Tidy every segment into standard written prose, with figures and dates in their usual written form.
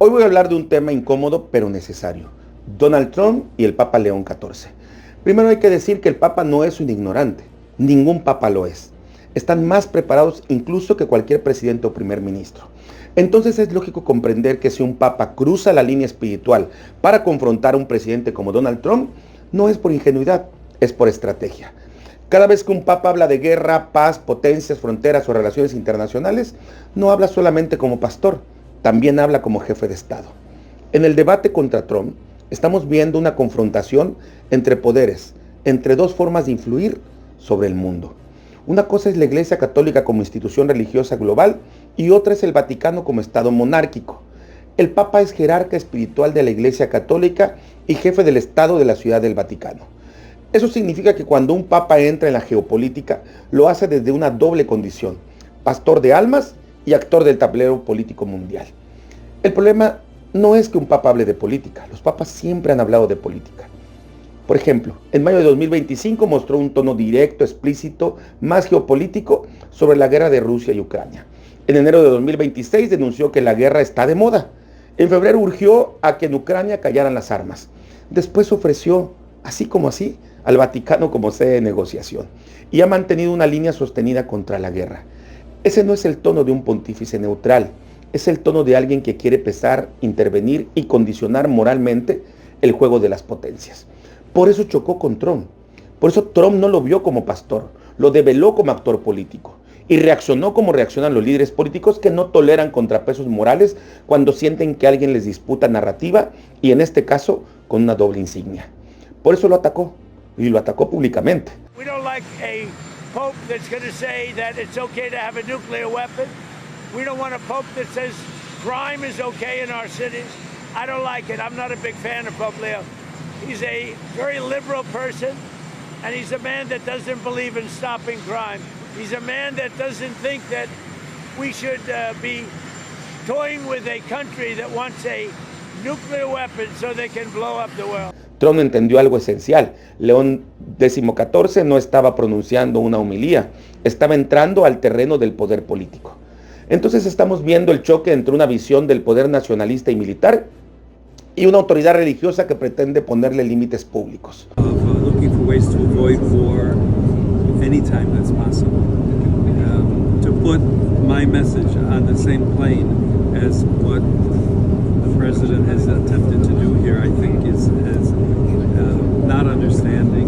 Hoy voy a hablar de un tema incómodo pero necesario: Donald Trump y el Papa León XIV. Primero hay que decir que el Papa no es un ignorante, ningún Papa lo es. Están más preparados incluso que cualquier presidente o primer ministro. Entonces es lógico comprender que si un Papa cruza la línea espiritual para confrontar a un presidente como Donald Trump, no es por ingenuidad, es por estrategia. Cada vez que un Papa habla de guerra, paz, potencias, fronteras o relaciones internacionales, no habla solamente como pastor, también habla como jefe de Estado. En el debate contra Trump, estamos viendo una confrontación entre poderes, entre dos formas de influir sobre el mundo. Una cosa es la Iglesia Católica como institución religiosa global y otra es el Vaticano como Estado monárquico. El Papa es jerarca espiritual de la Iglesia Católica y jefe del Estado de la Ciudad del Vaticano. Eso significa que cuando un Papa entra en la geopolítica, lo hace desde una doble condición: pastor de almas y actor del tablero político mundial. El problema no es que un Papa hable de política, los papas siempre han hablado de política. Por ejemplo, en mayo de 2025 mostró un tono directo, explícito, más geopolítico sobre la guerra de Rusia y Ucrania. En enero de 2026 denunció que la guerra está de moda. En febrero urgió a que en Ucrania callaran las armas. Después ofreció, así como así, al Vaticano como sede de negociación y ha mantenido una línea sostenida contra la guerra. Ese no es el tono de un pontífice neutral, es el tono de alguien que quiere pesar, intervenir y condicionar moralmente el juego de las potencias. Por eso chocó con Trump. Por eso Trump no lo vio como pastor, lo develó como actor político y reaccionó como reaccionan los líderes políticos que no toleran contrapesos morales cuando sienten que alguien les disputa narrativa y en este caso con una doble insignia. Por eso lo atacó y lo atacó públicamente. We don't like a pope that's going to say that it's okay to have a nuclear weapon. We don't want a pope that says crime is okay in our cities. I don't like it. I'm not a big fan of Pope Leo. He's a very liberal person, and he's a man that doesn't believe in stopping crime. He's a man that doesn't think that we should be toying with a country that wants a nuclear weapon so they can blow up the world. Trump entendió algo esencial. León XIV no estaba pronunciando una homilía, estaba entrando al terreno del poder político. Entonces estamos viendo el choque entre una visión del poder nacionalista y militar y una autoridad religiosa que pretende ponerle límites públicos. Looking for ways to avoid war anytime that's possible. To put my message on the same plane as what the president has attempted to do here, I think is not understanding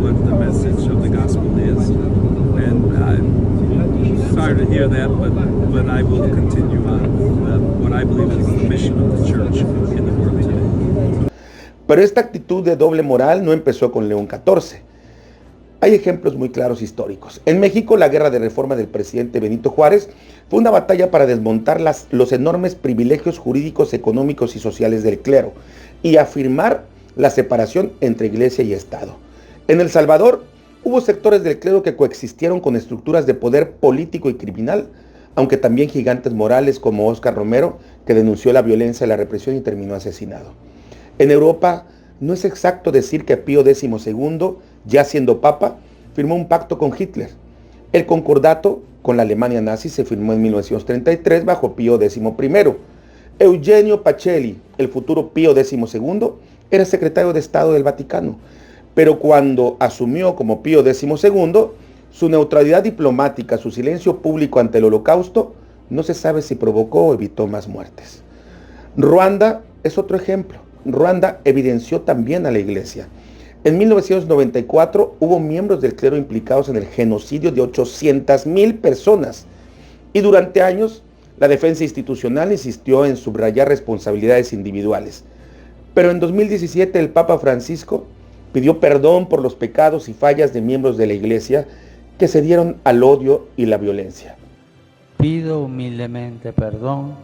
what the message of the gospel is. And I'm sorry to hear that, but I will continue on what I believe is the mission of the church in the world today. Pero esta actitud de doble moral no empezó con León XIV. Hay ejemplos muy claros históricos. En México, la guerra de reforma del presidente Benito Juárez fue una batalla para desmontar los enormes privilegios jurídicos, económicos y sociales del clero y afirmar la separación entre iglesia y Estado. En El Salvador, hubo sectores del clero que coexistieron con estructuras de poder político y criminal, aunque también gigantes morales como Óscar Romero, que denunció la violencia y la represión y terminó asesinado. En Europa, no es exacto decir que Pío XII, ya siendo papa, firmó un pacto con Hitler. El concordato con la Alemania nazi se firmó en 1933 bajo Pío XI. Eugenio Pacelli, el futuro Pío XII, era secretario de Estado del Vaticano, pero cuando asumió como Pío XII, su neutralidad diplomática, su silencio público ante el Holocausto, no se sabe si provocó o evitó más muertes. Ruanda es otro ejemplo. Ruanda evidenció también a la Iglesia. En 1994 hubo miembros del clero implicados en el genocidio de 800,000 personas y durante años la defensa institucional insistió en subrayar responsabilidades individuales. Pero en 2017 el Papa Francisco pidió perdón por los pecados y fallas de miembros de la Iglesia que se dieron al odio y la violencia. Pido humildemente perdón,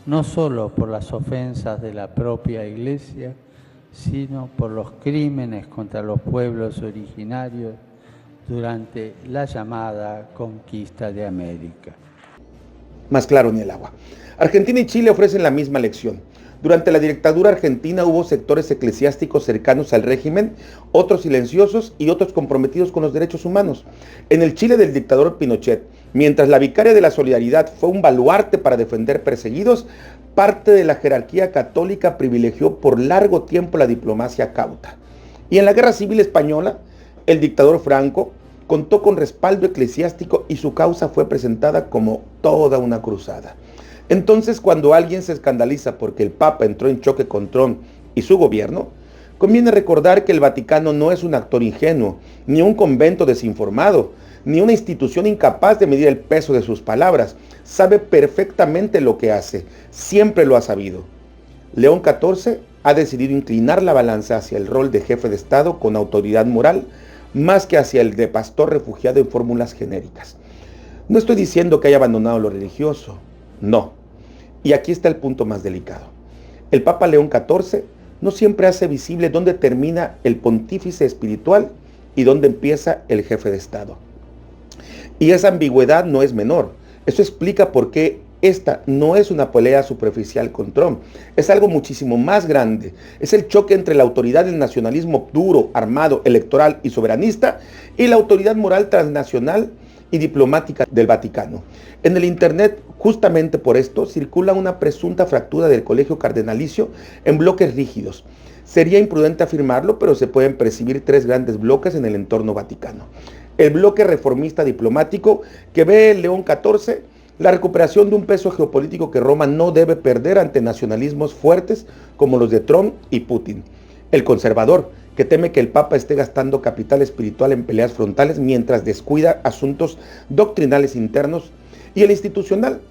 no solo por las ofensas de la propia Iglesia, sino por los crímenes contra los pueblos originarios durante la llamada conquista de América. Más claro ni el agua. Argentina y Chile ofrecen la misma lección. Durante la dictadura argentina hubo sectores eclesiásticos cercanos al régimen, otros silenciosos y otros comprometidos con los derechos humanos. En el Chile del dictador Pinochet, Mientras la vicaria de la solidaridad fue un baluarte para defender perseguidos, parte de la jerarquía católica privilegió por largo tiempo la diplomacia cauta. Y en la Guerra Civil Española, el dictador Franco contó con respaldo eclesiástico y su causa fue presentada como toda una cruzada. Entonces, cuando alguien se escandaliza porque el Papa entró en choque con Trump y su gobierno, conviene recordar que el Vaticano no es un actor ingenuo, ni un convento desinformado, ni una institución incapaz de medir el peso de sus palabras. Sabe perfectamente lo que hace, siempre lo ha sabido. León XIV ha decidido inclinar la balanza hacia el rol de jefe de Estado con autoridad moral, más que hacia el de pastor refugiado en fórmulas genéricas. No estoy diciendo que haya abandonado lo religioso, no. Y aquí está el punto más delicado. El Papa León XIV no siempre hace visible dónde termina el pontífice espiritual y dónde empieza el jefe de Estado. Y esa ambigüedad no es menor. Eso explica por qué esta no es una pelea superficial con Trump. Es algo muchísimo más grande. Es el choque entre la autoridad del nacionalismo duro, armado, electoral y soberanista y la autoridad moral transnacional y diplomática del Vaticano. En el Internet, justamente por esto, circula una presunta fractura del colegio cardenalicio en bloques rígidos. Sería imprudente afirmarlo, pero se pueden percibir tres grandes bloques en el entorno vaticano. El bloque reformista diplomático, que ve en León XIV la recuperación de un peso geopolítico que Roma no debe perder ante nacionalismos fuertes como los de Trump y Putin. El conservador, que teme que el Papa esté gastando capital espiritual en peleas frontales mientras descuida asuntos doctrinales internos. Y el institucional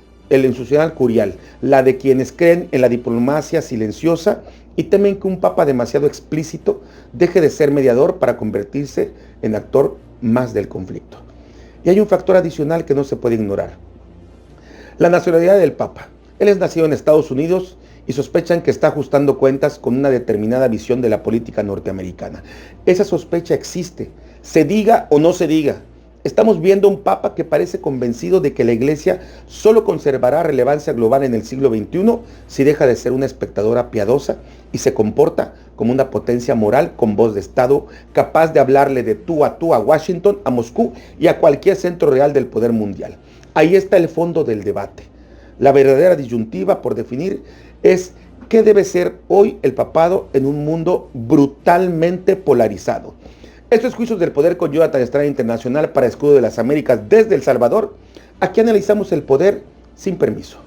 curial, la de quienes creen en la diplomacia silenciosa y temen que un Papa demasiado explícito deje de ser mediador para convertirse en actor más del conflicto. Y hay un factor adicional que no se puede ignorar: la nacionalidad del Papa. Él es nacido en Estados Unidos y sospechan que está ajustando cuentas con una determinada visión de la política norteamericana. Esa sospecha existe, se diga o no se diga. Estamos viendo un Papa que parece convencido de que la Iglesia solo conservará relevancia global en el siglo XXI si deja de ser una espectadora piadosa y se comporta como una potencia moral con voz de Estado, capaz de hablarle de tú a Washington, a Moscú y a cualquier centro real del poder mundial. Ahí está el fondo del debate. La verdadera disyuntiva por definir es qué debe ser hoy el papado en un mundo brutalmente polarizado. Esto es Juicios del Poder con Jonathan Estrada Internacional para Escudo de las Américas desde El Salvador. Aquí analizamos el poder sin permiso.